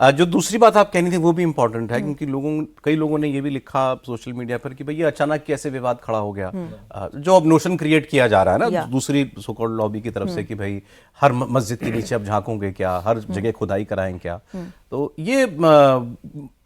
जो दूसरी बात आप कहनी थी वो भी इम्पोर्टेंट है, क्योंकि कई लोगों ने ये भी लिखा सोशल मीडिया पर कि भाई ये अचानक कैसे विवाद खड़ा हो गया। जो अब नोशन क्रिएट किया जा रहा है ना दूसरी सो कॉल्ड लॉबी की तरफ से कि भाई हर मस्जिद के नीचे अब झांकोगे क्या, हर जगह खुदाई कराएं क्या। तो ये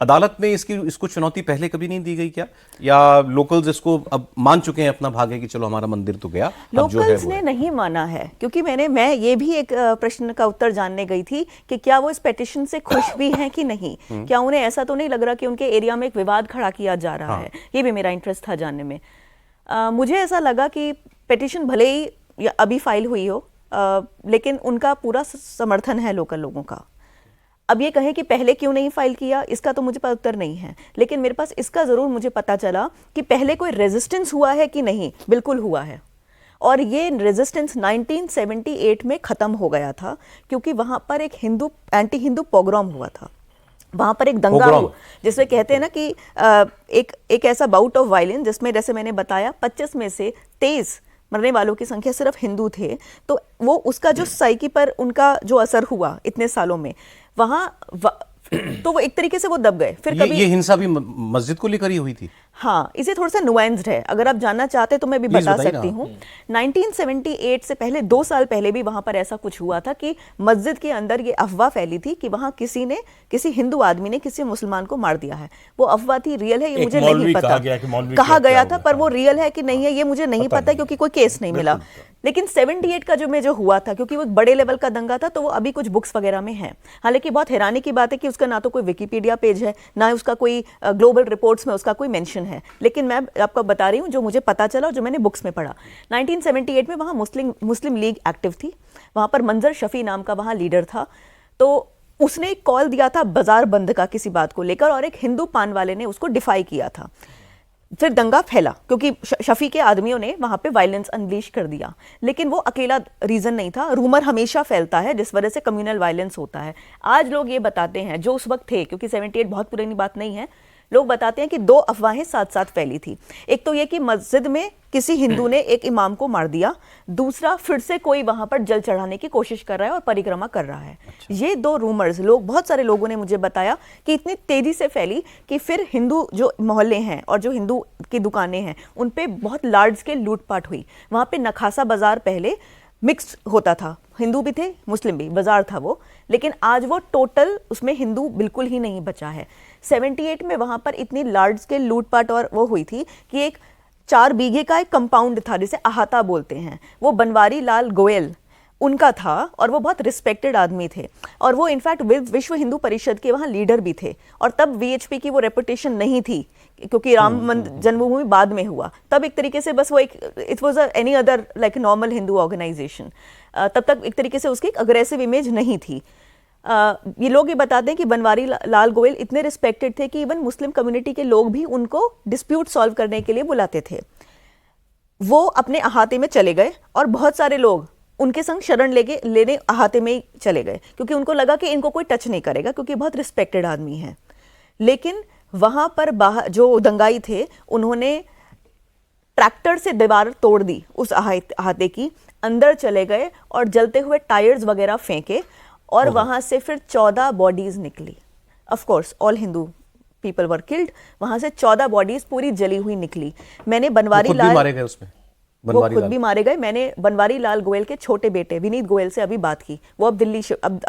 अदालत में इसको चुनौती पहले कभी नहीं दी गई क्या, या लोकल्स इसको अब मान चुके हैं अपना भागे कि चलो हमारा मंदिर तो गया, अब जो है लोकल्स ने नहीं माना है, क्योंकि मैं ये भी एक प्रश्न का उत्तर जानने गई थी कि क्या वो इस पेटिशन से खुश भी हैं कि नहीं, क्या उन्हें ऐसा तो नहीं लग रहा कि उनके एरिया में एक विवाद खड़ा किया जा रहा है। ये भी मेरा इंटरेस्ट था जानने में। मुझे ऐसा लगा कि पेटिशन भले ही अभी फाइल हुई हो, लेकिन उनका पूरा समर्थन है लोकल लोगों का। अब ये कहें कि पहले क्यों नहीं फाइल किया, इसका तो मुझे उत्तर नहीं है, लेकिन मेरे पास इसका ज़रूर मुझे पता चला कि पहले कोई रेजिस्टेंस हुआ है कि नहीं। बिल्कुल हुआ है, और ये रेजिस्टेंस 1978 में ख़त्म हो गया था, क्योंकि वहाँ पर एक एंटी हिंदू पोग्राम हुआ था। वहाँ पर एक दंगा हुआ, जिसमें कहते हैं ना कि एक ऐसा बाउट ऑफ वायलेंस जिसमें, जैसे मैंने बताया, 25 में से 23 मरने वालों की संख्या सिर्फ हिंदू थे। तो वो उसका जो साइकी पर उनका जो असर हुआ इतने सालों में वहाँ तो वो एक तरीके से वो दब गए। फिर कभी ये हिंसा भी मस्जिद को लेकर ही हुई थी। हाँ, इसे थोड़ा सा नुआंस्ड है, अगर आप जानना चाहते तो मैं भी बता सकती हूँ। 1978 से पहले 2 साल पहले भी वहां पर ऐसा कुछ हुआ था कि मस्जिद के अंदर ये अफवाह फैली थी कि वहां किसी हिंदू आदमी ने किसी मुसलमान को मार दिया है। वो अफवाह थी, रियल है ये मुझे नहीं पता, कहा गया था, पर वो रियल है कि नहीं है ये मुझे नहीं पता, क्योंकि कोई केस नहीं मिला। लेकिन 78 का जो हुआ था, क्योंकि वो एक बड़े लेवल का दंगा था, तो वो अभी कुछ बुक्स वगैरह में है। हालांकि बहुत हैरानी की बात है कि उसका ना तो कोई विकिपीडिया पेज है, ना उसका कोई ग्लोबल रिपोर्ट्स में उसका कोई मेंशन है, लेकिन मैं आपको बता रही हूँ जो मुझे पता चला और जो मैंने बुक्स में पढ़ा। 1978 में वहाँ मुस्लिम लीग एक्टिव थी, वहाँ पर मंजर शफी नाम का वहाँ लीडर था। तो उसने एक कॉल दिया था बाजार बंद का किसी बात को लेकर, और एक हिंदू पान वाले ने उसको डिफाई किया था। फिर दंगा फैला, क्योंकि शफी के आदमियों ने वहां पे वायलेंस अनलीश कर दिया। लेकिन वो अकेला रीजन नहीं था, रूमर हमेशा फैलता है जिस वजह से कम्युनल वायलेंस होता है। आज लोग ये बताते हैं, जो उस वक्त थे, क्योंकि 78 बहुत पुरानी बात नहीं है, लोग बताते हैं कि 2 अफवाहें साथ साथ फैली थी। एक तो ये कि मस्जिद में किसी हिंदू ने एक इमाम को मार दिया, दूसरा फिर से कोई वहां पर जल चढ़ाने की कोशिश कर रहा है और परिक्रमा कर रहा है। ये 2 रूमर्स बहुत सारे लोगों ने मुझे बताया कि इतनी तेजी से फैली कि फिर हिंदू जो मोहल्ले हैं और जो हिंदू की दुकानें हैं उन पे बहुत लार्ज स्केल लूटपाट हुई। वहां पे नखासा बाजार पहले मिक्स होता था, हिंदू भी थे मुस्लिम भी, बाजार था वो, लेकिन आज वो टोटल उसमें हिंदू बिल्कुल ही नहीं बचा है। 78 में वहां पर इतनी लार्ज स्केल लूटपाट और वो हुई थी कि एक 4 बीघे का एक कंपाउंड था जिसे अहाता बोलते हैं, वो बनवारी लाल गोयल उनका था, और वो बहुत रिस्पेक्टेड आदमी थे, और वो इनफैक्ट विश्व हिंदू परिषद के वहाँ लीडर भी थे। और तब वीएचपी की वो रेपुटेशन नहीं थी, क्योंकि राम जन्मभूमि बाद में हुआ, तब एक तरीके से बस वो it was any other like normal Hindu organisation. तब तक एक तरीके से उसकी एक अग्रेसिव इमेज नहीं थी। ये लोग ये बताते हैं कि बनवारी लाल गोयल इतने रिस्पेक्टेड थे कि इवन मुस्लिम कम्युनिटी के लोग भी उनको डिस्प्यूट सॉल्व करने के लिए बुलाते थे। वो अपने अहाते में चले गए और बहुत सारे लोग उनके संग शरण लेने अहाते में ही चले गए, क्योंकि उनको लगा कि इनको कोई टच नहीं करेगा, क्योंकि बहुत रिस्पेक्टेड आदमी है। लेकिन वहां पर बाहर जो दंगाई थे उन्होंने ट्रैक्टर से दीवार तोड़ दी उस अहाते की, अंदर चले गए और जलते हुए टायर्स वगैरह फेंके, और वहां से फिर 14 बॉडीज निकली। Of course all Hindu people were killed. वहां से 14 बॉडीज पूरी जली हुई निकली। मैंने बनवारी लाल, मारे गए उसमें, वो खुद भी मारे गए। मैंने बनवारी लाल गोयल के छोटे बेटे विनीत गोयल से अभी बात की, वो अब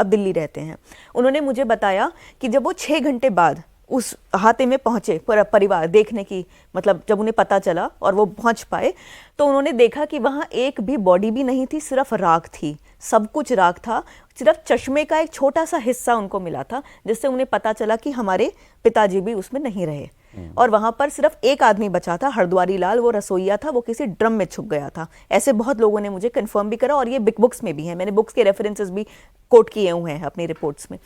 दिल्ली रहते हैं। उन्होंने मुझे बताया कि जब वो 6 घंटे बाद उस अहाते में पहुंचे परिवार देखने की, मतलब जब उन्हें पता चला और वो पहुंच पाए, तो उन्होंने देखा कि वहां एक भी बॉडी भी नहीं थी, सिर्फ राख थी, सब कुछ राख था। सिर्फ चश्मे का एक छोटा सा हिस्सा उनको मिला था, जिससे उन्हें पता चला कि हमारे पिताजी भी उसमें नहीं रहे। और वहां पर सिर्फ एक आदमी बचा था, हरद्वारी लाल, वो रसोईया था, वो किसी ड्रम में छुप गया था। ऐसे बहुत लोगों ने मुझे कंफर्म भी करा, और ये बिग बुक्स में भी है, मैंने बुक्स के रेफरेंसेस भी कोट किए हुए हैं अपनी रिपोर्ट्स में।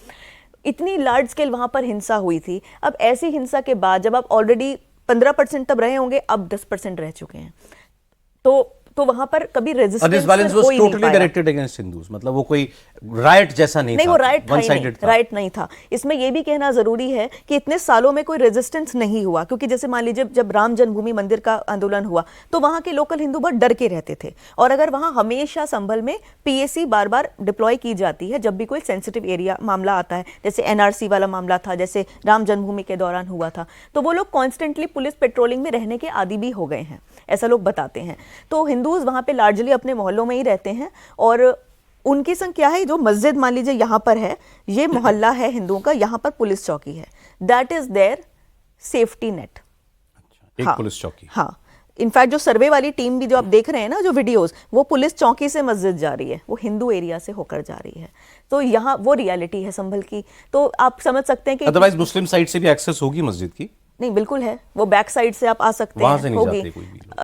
इतनी लार्ज स्केल वहां पर हिंसा हुई थी। अब ऐसी हिंसा के बाद जब आप ऑलरेडी 15% तब रहे होंगे, अब 10% रह चुके हैं, तो तो वहां पर कभी और दिस रेजिस्टेंस वायलेंस हो वाज ही नहीं टोटली पाया। डायरेक्टेड अगेंस्ट हिंदूज, मतलब वो कोई राइट जैसा नहीं नहीं, था, वो राइट था वन ही नहीं, साइडेड था। राइट नहीं था। इसमें ये भी कहना जरूरी है कि इतने सालों में कोई रेजिस्टेंस नहीं हुआ, क्योंकि जैसे मान लीजिए जब राम जन्मभूमि मंदिर का आंदोलन हुआ तो वहां के लोकल हिंदू बहुत डर के रहते थे, और अगर वहां हमेशा संभल में पीएसी बार बार डिप्लॉय की जाती है जब भी कोई सेंसिटिव एरिया मामला आता है, जैसे एनआरसी वाला मामला था, जैसे राम जन्मभूमि के दौरान हुआ था, तो वो लोग कॉन्स्टेंटली पुलिस पेट्रोलिंग में रहने के आदी भी हो गए हैं, ऐसा लोग बताते हैं। तो हिंदूज वहां पे लार्जली अपने मोहल्लों में ही रहते हैं, और उनकी संख्या है, जो मस्जिद मान लीजिए यहाँ पर है, ये मोहल्ला है हिंदुओं का, यहाँ पर पुलिस चौकी है, that is their safety net. एक पुलिस चौकी। हाँ, इनफैक्ट जो सर्वे वाली टीम भी जो आप देख रहे हैं ना, जो वीडियोस, वो पुलिस चौकी से मस्जिद जा रही है, वो हिंदू एरिया से होकर जा रही है। तो यहाँ वो रियलिटी है संभल की। तो आप समझ सकते हैं कि अदरवाइज मुस्लिम साइड से भी एक्सेस होगी मस्जिद की? नहीं, बिल्कुल है, वो बैक साइड से आप आ सकते हैं, वहां से नहीं होगी। जाते कोई भी लोग।